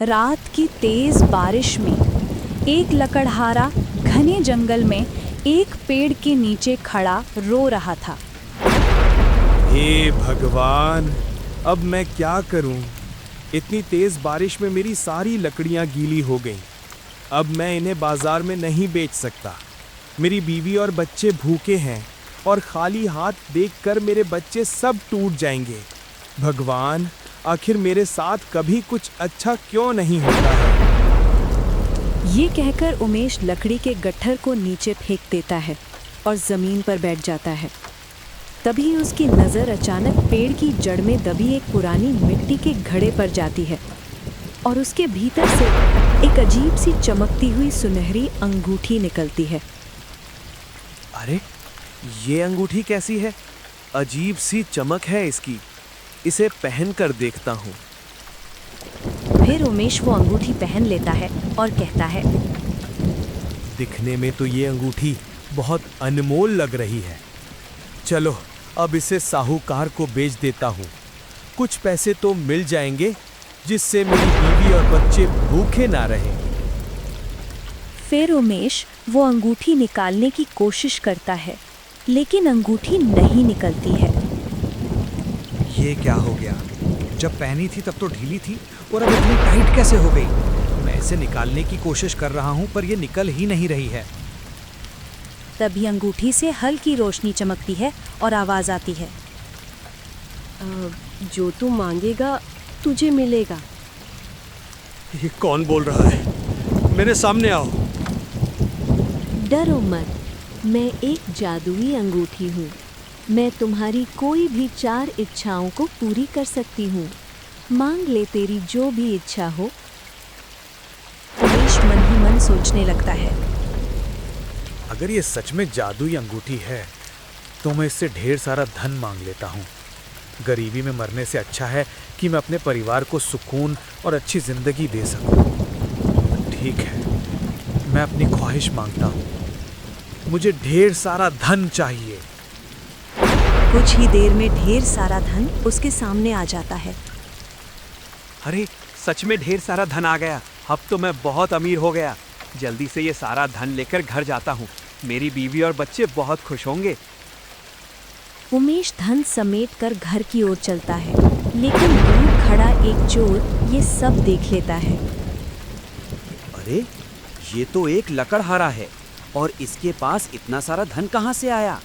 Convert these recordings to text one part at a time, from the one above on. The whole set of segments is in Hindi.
रात की तेज बारिश में एक लकड़हारा घने जंगल में एक पेड़ के नीचे खड़ा रो रहा था। हे भगवान, अब मैं क्या करूं? इतनी तेज बारिश में मेरी सारी लकड़ियां गीली हो गईं। अब मैं इन्हें बाजार में नहीं बेच सकता। मेरी बीवी और बच्चे भूखे हैं और खाली हाथ देखकर मेरे बच्चे सब टूट जाएंगे। भगवान, आखिर मेरे साथ कभी कुछ अच्छा क्यों नहीं होता है? ये कहकर उमेश लकड़ी के गट्ठर को नीचे फेंक देता है और जमीन पर बैठ जाता है। तभी उसकी नज़र अचानक पेड़ की जड़ में दबी एक पुरानी मिट्टी के घड़े पर जाती है और उसके भीतर से एक अजीब सी चमकती हुई सुनहरी अंगूठी निकलती है। अरे, ये अंगूठी कैसी है? अजीब सी चमक है इसकी। इसे पहन कर देखता हूँ। फिर उमेश वो अंगूठी पहन लेता है और कहता है, दिखने में तो ये अंगूठी बहुत अनमोल लग रही है। चलो, अब इसे साहूकार को बेच देता हूँ। कुछ पैसे तो मिल जाएंगे जिससे मेरी बीवी और बच्चे भूखे ना रहें। फिर उमेश वो अंगूठी निकालने की कोशिश करता है, लेकिन अंगूठी नहीं निकलती है। ये क्या हो गया? जब पहनी थी तब तो ढीली थी और अब इतनी टाइट कैसे हो गई? मैं इसे निकालने की कोशिश कर रहा हूँ पर ये निकल ही नहीं रही है। तभी अंगूठी से हल्की रोशनी चमकती है और आवाज आती है, जो तू मांगेगा तुझे मिलेगा। ये कौन बोल रहा है? मेरे सामने आओ। डरो मत, मैं एक जादुई अंगूठी हूँ। मैं तुम्हारी कोई भी 4 इच्छाओं को पूरी कर सकती हूँ। मांग ले तेरी जो भी इच्छा हो। उमेश मन ही मन सोचने लगता है, अगर ये सच में जादुई अंगूठी है तो मैं इससे ढेर सारा धन मांग लेता हूँ। गरीबी में मरने से अच्छा है कि मैं अपने परिवार को सुकून और अच्छी जिंदगी दे सकूं। ठीक है, मैं अपनी ख्वाहिश मांगता हूँ। मुझे ढेर सारा धन चाहिए। कुछ ही देर में ढेर सारा धन उसके सामने आ जाता है। अरे, सच में ढेर सारा धन आ गया। अब तो मैं बहुत अमीर हो गया। जल्दी से ये सारा धन लेकर घर जाता हूँ। मेरी बीवी और बच्चे बहुत खुश होंगे। उमेश धन समेट कर घर की ओर चलता है, लेकिन दूर खड़ा एक चोर ये सब देख लेता है। अरे, ये तो एक लकड़हारा है और इसके पास इतना सारा धन कहाँ से आया?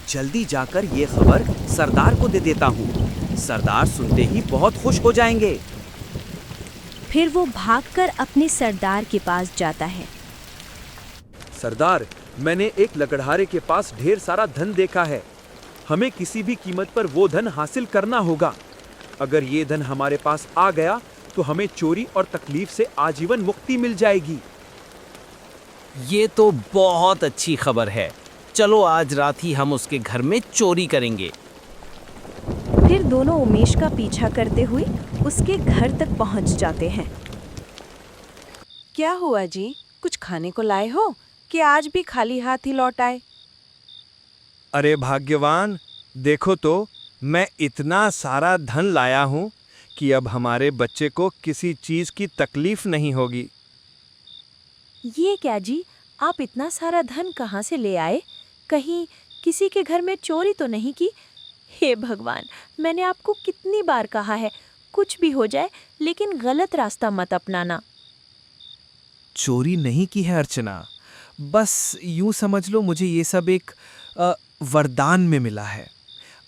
जल्दी जाकर ये खबर सरदार को दे देता हूँ। सरदार सुनते ही बहुत खुश हो जाएंगे। फिर वो भागकर अपने सरदार के पास जाता है। सरदार, मैंने एक लकड़हारे के पास ढेर सारा धन देखा है। हमें किसी भी कीमत पर वो धन हासिल करना होगा। अगर ये धन हमारे पास आ गया तो हमें चोरी और तकलीफ से आजीवन मुक्ति मिल जाएगी। ये तो बहुत अच्छी खबर है। चलो, आज रात ही हम उसके घर में चोरी करेंगे। फिर दोनों उमेश का पीछा करते हुए उसके घर तक पहुंच जाते हैं। क्या हुआ जी? कुछ खाने को लाए हो कि आज भी खाली हाथ ही लौट आए? अरे भाग्यवान, देखो तो, मैं इतना सारा धन लाया हूँ कि अब हमारे बच्चे को किसी चीज की तकलीफ नहीं होगी। ये क्या जी, आप इतना सारा धन कहाँ से ले आए? कहीं किसी के घर में चोरी तो नहीं की? हे भगवान, मैंने आपको कितनी बार कहा है, कुछ भी हो जाए लेकिन गलत रास्ता मत अपनाना। चोरी नहीं की है अर्चना। बस यूं समझ लो, मुझे ये सब एक वरदान में मिला है।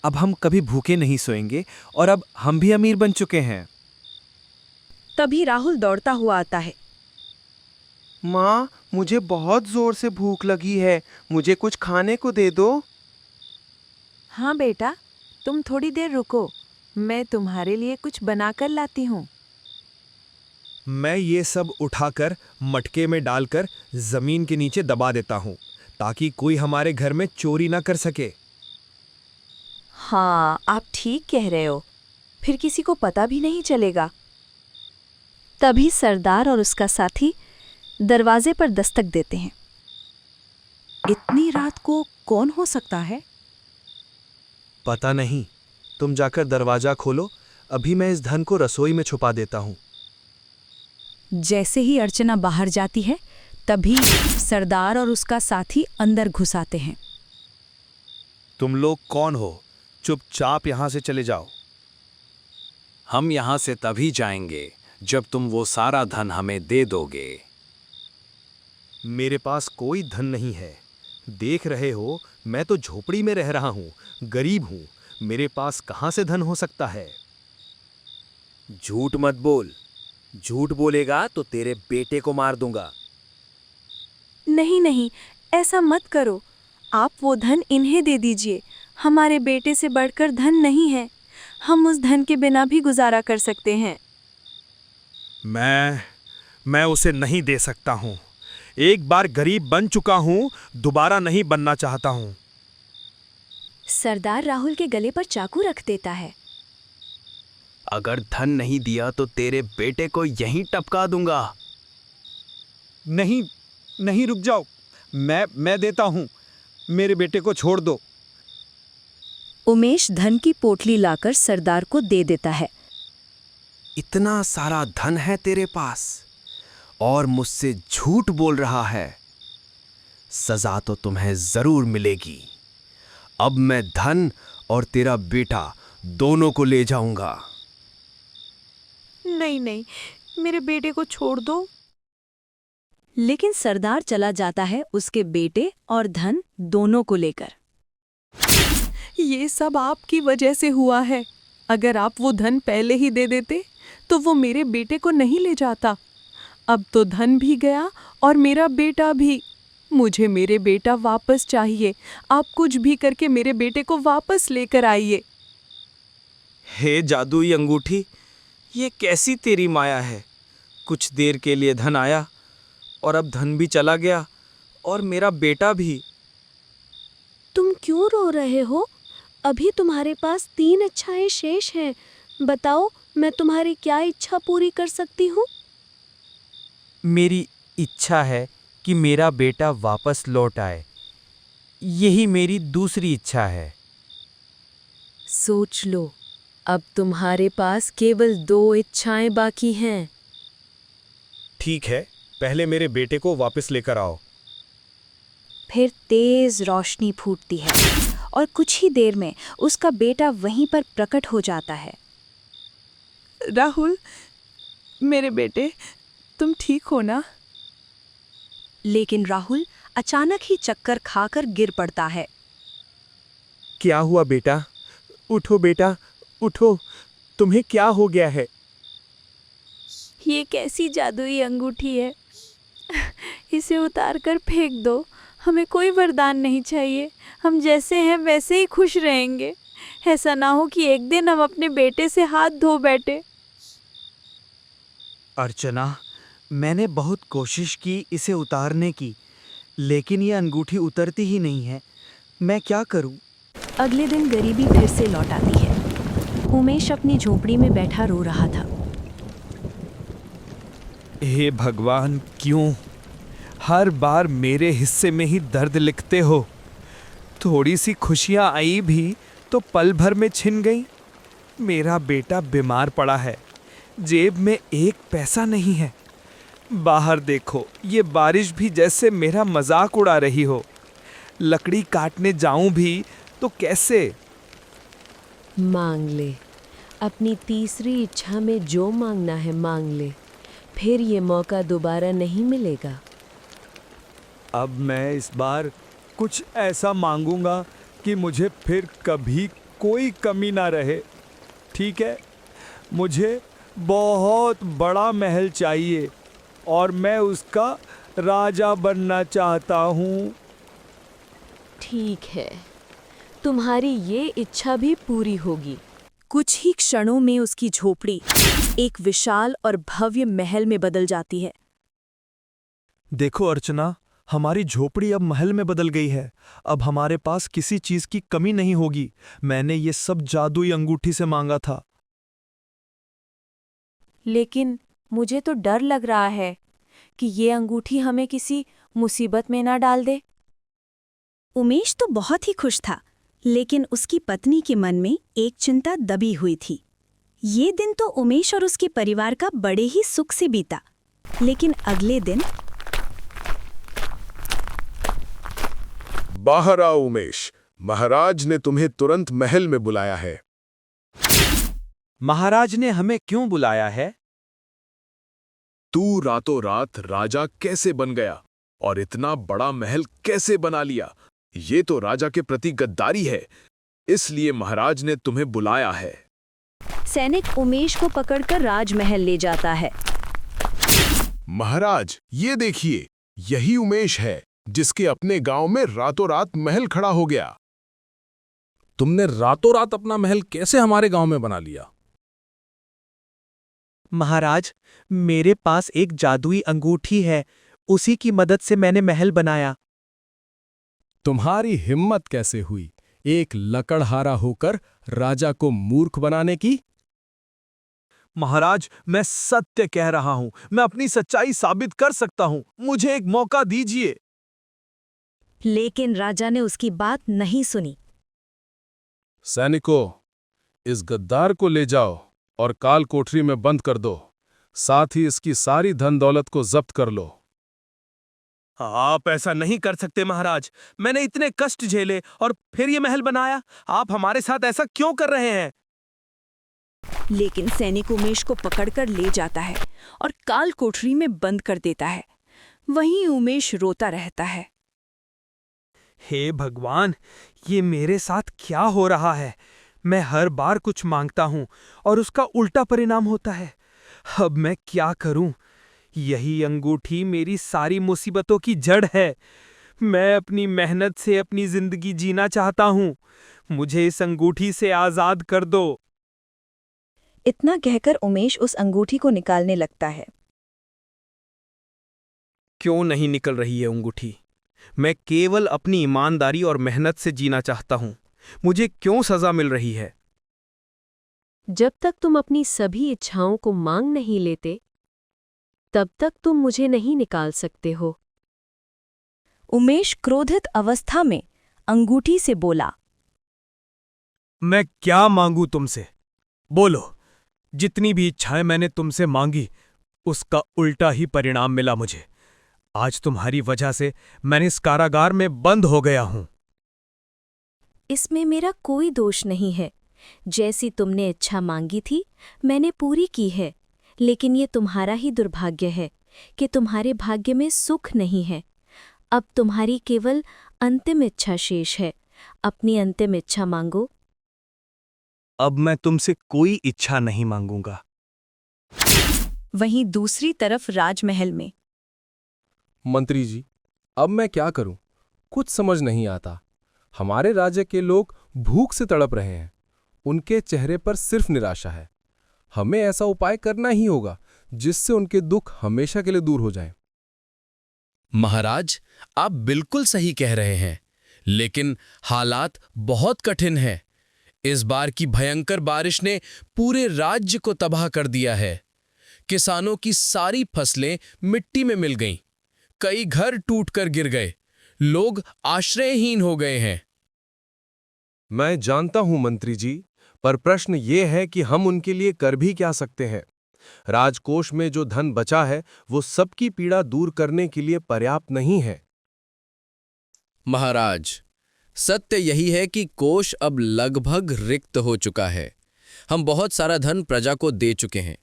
अब हम कभी भूखे नहीं सोएंगे और अब हम भी अमीर बन चुके हैं। तभी राहुल दौड़ता हुआ आता है। माँ, मुझे बहुत जोर से भूख लगी है। मुझे कुछ खाने को दे दो। हाँ बेटा, तुम थोड़ी देर रुको, मैं तुम्हारे लिए कुछ बनाकर लाती हूँ। मैं ये सब उठाकर मटके में डालकर जमीन के नीचे दबा देता हूँ ताकि कोई हमारे घर में चोरी ना कर सके। हाँ, आप ठीक कह रहे हो। फिर किसी को पता भी नहीं चलेगा। तभी सरदार और उसका साथी दरवाजे पर दस्तक देते हैं। इतनी रात को कौन हो सकता है? पता नहीं, तुम जाकर दरवाजा खोलो। अभी मैं इस धन को रसोई में छुपा देता हूँ। जैसे ही अर्चना बाहर जाती है तभी सरदार और उसका साथी अंदर घुस आते हैं। तुम लोग कौन हो? चुपचाप यहाँ से चले जाओ। हम यहाँ से तभी जाएंगे जब तुम वो सारा धन हमें दे दोगे। मेरे पास कोई धन नहीं है। देख रहे हो, मैं तो झोपड़ी में रह रहा हूँ, गरीब हूँ। मेरे पास कहाँ से धन हो सकता है? झूठ मत बोल। झूठ बोलेगा तो तेरे बेटे को मार दूंगा। नहीं नहीं, ऐसा मत करो। आप वो धन इन्हें दे दीजिए। हमारे बेटे से बढ़कर धन नहीं है। हम उस धन के बिना भी गुजारा कर सकते हैं। मैं उसे नहीं दे सकता हूँ। एक बार गरीब बन चुका हूँ, दोबारा नहीं बनना चाहता हूँ। सरदार राहुल के गले पर चाकू रख देता है। अगर धन नहीं दिया तो तेरे बेटे को यहीं टपका दूंगा। नहीं नहीं, रुक जाओ। मैं देता हूँ। मेरे बेटे को छोड़ दो। उमेश धन की पोटली लाकर सरदार को दे देता है। इतना सारा धन है तेरे पास और मुझसे झूठ बोल रहा है। सजा तो तुम्हें जरूर मिलेगी। अब मैं धन और तेरा बेटा दोनों को ले जाऊंगा। नहीं नहीं, मेरे बेटे को छोड़ दो। लेकिन सरदार चला जाता है उसके बेटे और धन दोनों को लेकर। ये सब आपकी वजह से हुआ है। अगर आप वो धन पहले ही दे देते तो वो मेरे बेटे को नहीं ले जाता। अब तो धन भी गया और मेरा बेटा भी। मुझे मेरे बेटा वापस चाहिए। आप कुछ भी करके मेरे बेटे को वापस लेकर आइए। हे जादुई अंगूठी, ये कैसी तेरी माया है? कुछ देर के लिए धन आया और अब धन भी चला गया और मेरा बेटा भी। तुम क्यों रो रहे हो? अभी तुम्हारे पास 3 इच्छाएं शेष हैं। बताओ, मैं तुम्हारी क्या इच्छा पूरी कर सकती हूँ? मेरी इच्छा है कि मेरा बेटा वापस लौट आए। यही मेरी दूसरी इच्छा है। सोच लो, अब तुम्हारे पास केवल 2 इच्छाएं बाकी हैं। ठीक है, पहले मेरे बेटे को वापस लेकर आओ। फिर तेज रोशनी फूटती है और कुछ ही देर में उसका बेटा वहीं पर प्रकट हो जाता है। राहुल, मेरे बेटे, तुम ठीक हो ना? लेकिन राहुल अचानक ही चक्कर खाकर गिर पड़ता है। क्या हुआ बेटा? उठो बेटा, उठो। तुम्हें क्या हो गया है? ये कैसी जादुई अंगूठी है? इसे उतार कर फेंक दो। हमें कोई वरदान नहीं चाहिए। हम जैसे हैं वैसे ही खुश रहेंगे। ऐसा ना हो कि एक दिन हम अपने बेटे से हाथ धो बैठे। अर्चना, मैंने बहुत कोशिश की इसे उतारने की, लेकिन ये अंगूठी उतरती ही नहीं है। मैं क्या करूं? अगले दिन गरीबी फिर से लौट आती है। उमेश अपनी झोपड़ी में बैठा रो रहा था। हे भगवान, क्यों हर बार मेरे हिस्से में ही दर्द लिखते हो? थोड़ी सी खुशियां आई भी तो पल भर में छिन गई। मेरा बेटा बीमार पड़ा है, जेब में 1 पैसा नहीं है। बाहर देखो, ये बारिश भी जैसे मेरा मजाक उड़ा रही हो। लकड़ी काटने जाऊं भी तो कैसे? मांग ले। अपनी तीसरी इच्छा में जो मांगना है मांग ले। फिर ये मौका दोबारा नहीं मिलेगा। अब मैं इस बार कुछ ऐसा मांगूंगा कि मुझे फिर कभी कोई कमी ना रहे। ठीक है, मुझे बहुत बड़ा महल चाहिए और मैं उसका राजा बनना चाहता हूँ। ठीक है, तुम्हारी ये इच्छा भी पूरी होगी। कुछ ही क्षणों में उसकी झोपड़ी एक विशाल और भव्य महल में बदल जाती है। देखो अर्चना, हमारी झोपड़ी अब महल में बदल गई है। अब हमारे पास किसी चीज की कमी नहीं होगी। मैंने ये सब जादुई अंगूठी से मांगा था। लेकिन मुझे तो डर लग रहा है कि ये अंगूठी हमें किसी मुसीबत में ना डाल दे। उमेश तो बहुत ही खुश था, लेकिन उसकी पत्नी के मन में एक चिंता दबी हुई थी। ये दिन तो उमेश और उसके परिवार का बड़े ही सुख से बीता। लेकिन अगले दिन बाहर आओ उमेश, महाराज ने तुम्हें तुरंत महल में बुलाया है। महाराज ने हमें क्यों बुलाया है? तू रातों रात राजा कैसे बन गया और इतना बड़ा महल कैसे बना लिया? ये तो राजा के प्रति गद्दारी है, इसलिए महाराज ने तुम्हें बुलाया है। सैनिक उमेश को पकड़कर राजमहल ले जाता है। महाराज, ये देखिए, यही उमेश है जिसके अपने गांव में रातों रात महल खड़ा हो गया। तुमने रातों रात अपना महल कैसे हमारे गांव में बना लिया? महाराज, मेरे पास एक जादुई अंगूठी है, उसी की मदद से मैंने महल बनाया। तुम्हारी हिम्मत कैसे हुई एक लकड़हारा होकर राजा को मूर्ख बनाने की? महाराज, मैं सत्य कह रहा हूं, मैं अपनी सच्चाई साबित कर सकता हूं, मुझे एक मौका दीजिए। लेकिन राजा ने उसकी बात नहीं सुनी। सैनिकों, इस गद्दार को ले जाओ और काल कोठरी में बंद कर दो, साथ ही इसकी सारी धन दौलत को जब्त कर लो। आप ऐसा नहीं कर सकते महाराज, मैंने इतने कष्ट झेले और फिर ये महल बनाया, आप हमारे साथ ऐसा क्यों कर रहे हैं? लेकिन सैनिक उमेश को पकड़कर ले जाता है और काल कोठरी में बंद कर देता है। वहीं उमेश रोता रहता है। हे भगवान, ये मेरे साथ क्या हो रहा है? मैं हर बार कुछ मांगता हूं और उसका उल्टा परिणाम होता है। अब मैं क्या करूं? यही अंगूठी मेरी सारी मुसीबतों की जड़ है। मैं अपनी मेहनत से अपनी जिंदगी जीना चाहता हूं। मुझे इस अंगूठी से आजाद कर दो। इतना कहकर उमेश उस अंगूठी को निकालने लगता है। क्यों नहीं निकल रही है अंगूठी? मैं केवल अपनी ईमानदारी और मेहनत से जीना चाहता हूं। मुझे क्यों सजा मिल रही है? जब तक तुम अपनी सभी इच्छाओं को मांग नहीं लेते, तब तक तुम मुझे नहीं निकाल सकते हो। उमेश क्रोधित अवस्था में अंगूठी से बोला, मैं क्या मांगू तुमसे? बोलो। जितनी भी इच्छाएं मैंने तुमसे मांगी, उसका उल्टा ही परिणाम मिला मुझे। आज तुम्हारी वजह से मैंने इस कारागार में बंद हो गया हूं। इसमें मेरा कोई दोष नहीं है। जैसी तुमने इच्छा मांगी थी, मैंने पूरी की है। लेकिन ये तुम्हारा ही दुर्भाग्य है कि तुम्हारे भाग्य में सुख नहीं है। अब तुम्हारी केवल अंतिम इच्छा शेष है। अपनी अंतिम इच्छा मांगो। अब मैं तुमसे कोई इच्छा नहीं मांगूंगा। वहीं दूसरी तरफ राजमहल में मंत्री जी, अब मैं क्या करूं? कुछ समझ नहीं आता। हमारे राज्य के लोग भूख से तड़प रहे हैं। उनके चेहरे पर सिर्फ निराशा है। हमें ऐसा उपाय करना ही होगा जिससे उनके दुख हमेशा के लिए दूर हो जाएं। महाराज, आप बिल्कुल सही कह रहे हैं, लेकिन हालात बहुत कठिन हैं। इस बार की भयंकर बारिश ने पूरे राज्य को तबाह कर दिया है। किसानों की सारी फसलें मिट्टी में मिल गईं। कई घर टूटकर गिर गए। लोग आश्रयहीन हो गए हैं। मैं जानता हूं मंत्री जी, पर प्रश्न ये है कि हम उनके लिए कर भी क्या सकते हैं? राजकोष में जो धन बचा है वो सबकी पीड़ा दूर करने के लिए पर्याप्त नहीं है। महाराज, सत्य यही है कि कोष अब लगभग रिक्त हो चुका है। हम बहुत सारा धन प्रजा को दे चुके हैं,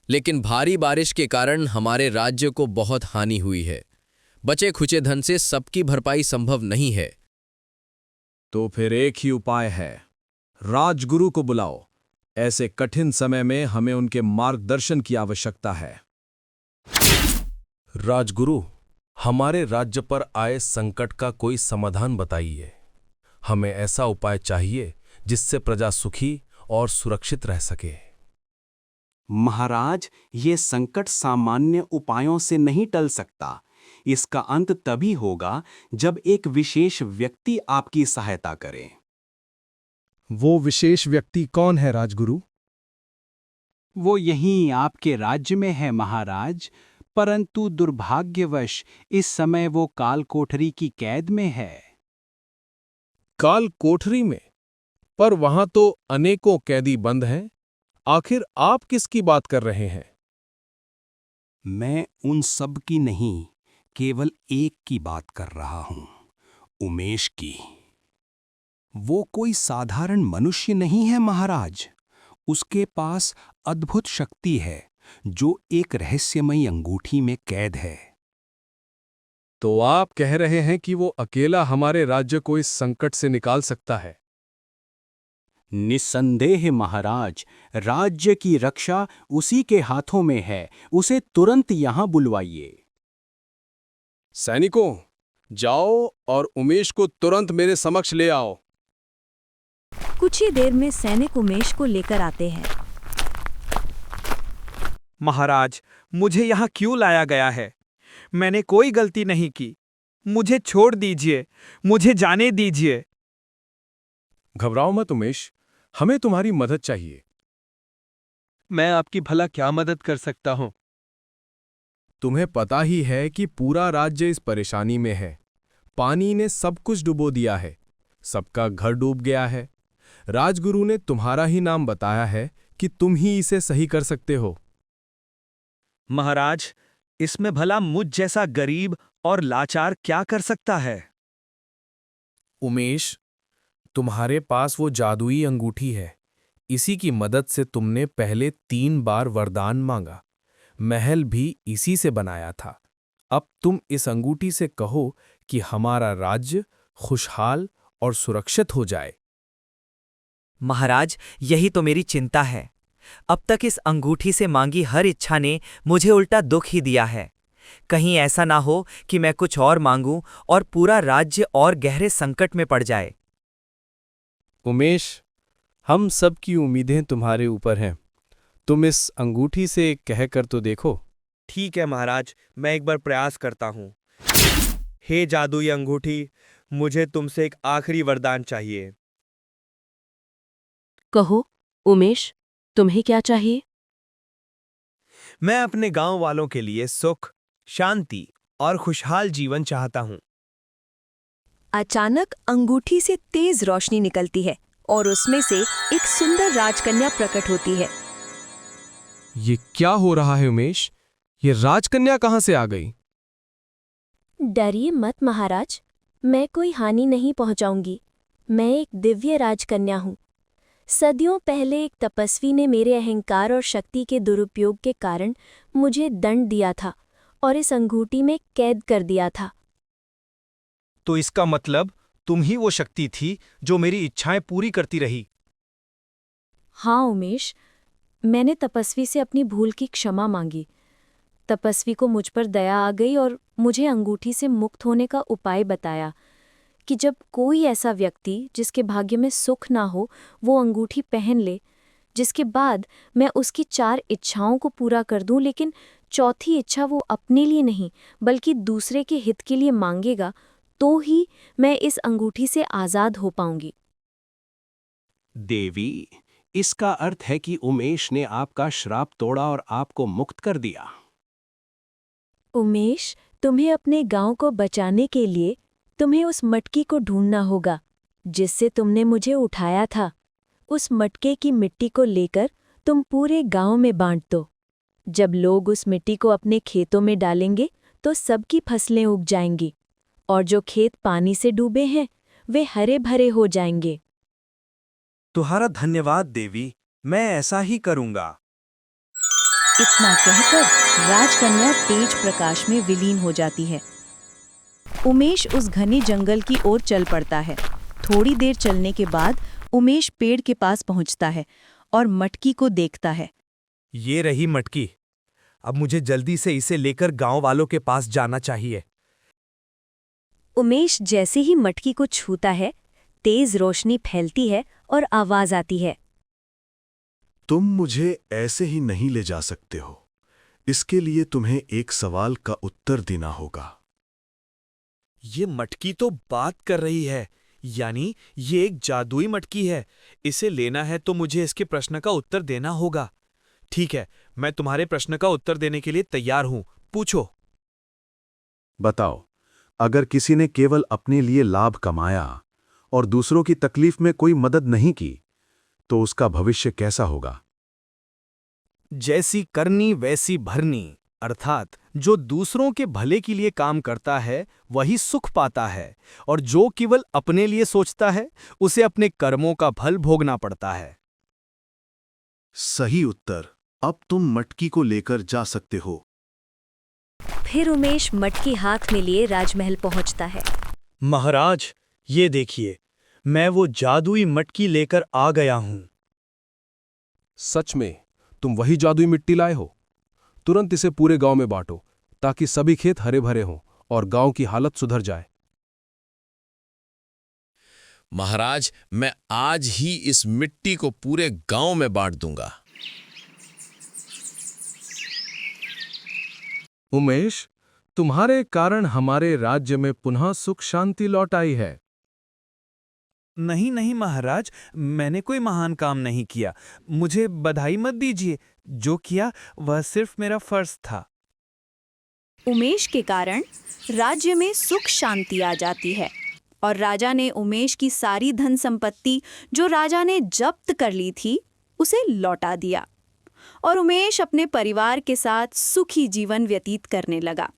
लेकिन भारी बारिश के कारण हमारे राज्य को बहुत हानि हुई है। बचे खुचे धन से सबकी भरपाई संभव नहीं है। तो फिर एक ही उपाय है, राजगुरु को बुलाओ। ऐसे कठिन समय में हमें उनके मार्गदर्शन की आवश्यकता है। राजगुरु, हमारे राज्य पर आए संकट का कोई समाधान बताइए। हमें ऐसा उपाय चाहिए जिससे प्रजा सुखी और सुरक्षित रह सके। महाराज, ये संकट सामान्य उपायों से नहीं टल सकता। इसका अंत तभी होगा जब एक विशेष व्यक्ति आपकी सहायता करे। वो विशेष व्यक्ति कौन है राजगुरु? वो यहीं आपके राज्य में है महाराज, परंतु दुर्भाग्यवश इस समय वो काल कोठरी की कैद में है। काल कोठरी में? पर वहां तो अनेकों कैदी बंद हैं। आखिर आप किसकी बात कर रहे हैं? मैं उन सब की नहीं, केवल एक की बात कर रहा हूं, उमेश की। वो कोई साधारण मनुष्य नहीं है महाराज। उसके पास अद्भुत शक्ति है जो एक रहस्यमयी अंगूठी में कैद है। तो आप कह रहे हैं कि वो अकेला हमारे राज्य को इस संकट से निकाल सकता है? निस्संदेह महाराज, राज्य की रक्षा उसी के हाथों में है। उसे तुरंत यहां बुलवाइए। सैनिकों, जाओ और उमेश को तुरंत मेरे समक्ष ले आओ। कुछ ही देर में सैनिक उमेश को लेकर आते हैं। महाराज, मुझे यहाँ क्यों लाया गया है? मैंने कोई गलती नहीं की। मुझे छोड़ दीजिए, मुझे जाने दीजिए। घबराओ मत उमेश, हमें तुम्हारी मदद चाहिए। मैं आपकी भला क्या मदद कर सकता हूँ? तुम्हें पता ही है कि पूरा राज्य इस परेशानी में है। पानी ने सब कुछ डुबो दिया है, सबका घर डूब गया है। राजगुरु ने तुम्हारा ही नाम बताया है कि तुम ही इसे सही कर सकते हो। महाराज, इसमें भला मुझ जैसा गरीब और लाचार क्या कर सकता है? उमेश, तुम्हारे पास वो जादुई अंगूठी है। इसी की मदद से तुमने पहले 3 बार वरदान मांगा। महल भी इसी से बनाया था। अब तुम इस अंगूठी से कहो कि हमारा राज्य खुशहाल और सुरक्षित हो जाए। महाराज, यही तो मेरी चिंता है। अब तक इस अंगूठी से मांगी हर इच्छा ने मुझे उल्टा दुख ही दिया है। कहीं ऐसा ना हो कि मैं कुछ और मांगूं और पूरा राज्य और गहरे संकट में पड़ जाए। उमेश, हम सब की उम्मीदें तुम्हारे ऊपर हैं। तुम इस अंगूठी से कहकर तो देखो। ठीक है महाराज, मैं एक बार प्रयास करता हूँ। हे जादुई अंगूठी, मुझे तुमसे एक आखिरी वरदान चाहिए। कहो उमेश, तुम्हें क्या चाहिए? मैं अपने गांव वालों के लिए सुख, शांति और खुशहाल जीवन चाहता हूं। अचानक अंगूठी से तेज रोशनी निकलती है और उसमें से एक सुंदर राजकन्या प्रकट होती है। ये क्या हो रहा है उमेश? ये राजकन्या कहां से आ गई? डरिए मत महाराज, मैं कोई हानि नहीं पहुंचाऊंगी। मैं एक दिव्य राजकन्या हूं। सदियों पहले एक तपस्वी ने मेरे अहंकार और शक्ति के दुरुपयोग के कारण मुझे दंड दिया था और इस अंगूठी में कैद कर दिया था। तो इसका मतलब तुम ही वो शक्ति थी जो मेरी इच्छाएं पूरी करती रही। हाँ उमेश, मैंने तपस्वी से अपनी भूल की क्षमा मांगी। तपस्वी को मुझ पर दया आ गई और मुझे अंगूठी से मुक्त होने का उपाय बताया कि जब कोई ऐसा व्यक्ति जिसके भाग्य में सुख ना हो वो अंगूठी पहन ले, जिसके बाद मैं उसकी 4 इच्छाओं को पूरा कर दूं, लेकिन चौथी इच्छा वो अपने लिए नहीं बल्कि दूसरे के हित के लिए मांगेगा, तो ही मैं इस अंगूठी से आज़ाद हो पाऊंगी। देवी, इसका अर्थ है कि उमेश ने आपका श्राप तोड़ा और आपको मुक्त कर दिया। उमेश, तुम्हें अपने गांव को बचाने के लिए तुम्हें उस मटकी को ढूंढना होगा जिससे तुमने मुझे उठाया था। उस मटके की मिट्टी को लेकर तुम पूरे गांव में बांट दो। जब लोग उस मिट्टी को अपने खेतों में डालेंगे तो सबकी फसलें उग जाएंगी और जो खेत पानी से डूबे हैं वे हरे भरे हो जाएंगे। तुम्हारा धन्यवाद देवी, मैं ऐसा ही करूंगा। इतना कहकर राजकन्या तेज प्रकाश में विलीन हो जाती है। उमेश उस घने जंगल की ओर चल पड़ता है। थोड़ी देर चलने के बाद उमेश पेड़ के पास पहुंचता है और मटकी को देखता है। ये रही मटकी। अब मुझे जल्दी से इसे लेकर गांव वालों के पास जाना चाहिए। उमेश जैसे ही मटकी को छूता है, तेज रोशनी फैलती है और आवाज आती है। तुम मुझे ऐसे ही नहीं ले जा सकते हो। इसके लिए तुम्हें एक सवाल का उत्तर देना होगा। ये मटकी तो बात कर रही है, यानी ये एक जादुई मटकी है। इसे लेना है तो मुझे इसके प्रश्न का उत्तर देना होगा। ठीक है, मैं तुम्हारे प्रश्न का उत्तर देने के लिए तैयार हूं। पूछो। बताओ, अगर किसी ने केवल अपने लिए लाभ कमाया और दूसरों की तकलीफ में कोई मदद नहीं की, तो उसका भविष्य कैसा होगा? जैसी करनी वैसी भरनी। अर्थात जो दूसरों के भले के लिए काम करता है वही सुख पाता है, और जो केवल अपने लिए सोचता है उसे अपने कर्मों का फल भोगना पड़ता है। सही उत्तर। अब तुम मटकी को लेकर जा सकते हो। फिर उमेश मटकी हाथ में लिए राजमहल पहुंचता है। महाराज, ये देखिए, मैं वो जादुई मटकी लेकर आ गया हूं। सच में तुम वही जादुई मिट्टी लाए हो? तुरंत इसे पूरे गांव में बांटो ताकि सभी खेत हरे भरे हों और गांव की हालत सुधर जाए। महाराज, मैं आज ही इस मिट्टी को पूरे गांव में बांट दूंगा। उमेश, तुम्हारे कारण हमारे राज्य में पुनः सुख शांति लौट आई है। नहीं नहीं महाराज, मैंने कोई महान काम नहीं किया। मुझे बधाई मत दीजिए। जो किया वह सिर्फ मेरा फर्ज था। उमेश के कारण राज्य में सुख शांति आ जाती है और राजा ने उमेश की सारी धन संपत्ति जो राजा ने जब्त कर ली थी उसे लौटा दिया और उमेश अपने परिवार के साथ सुखी जीवन व्यतीत करने लगा।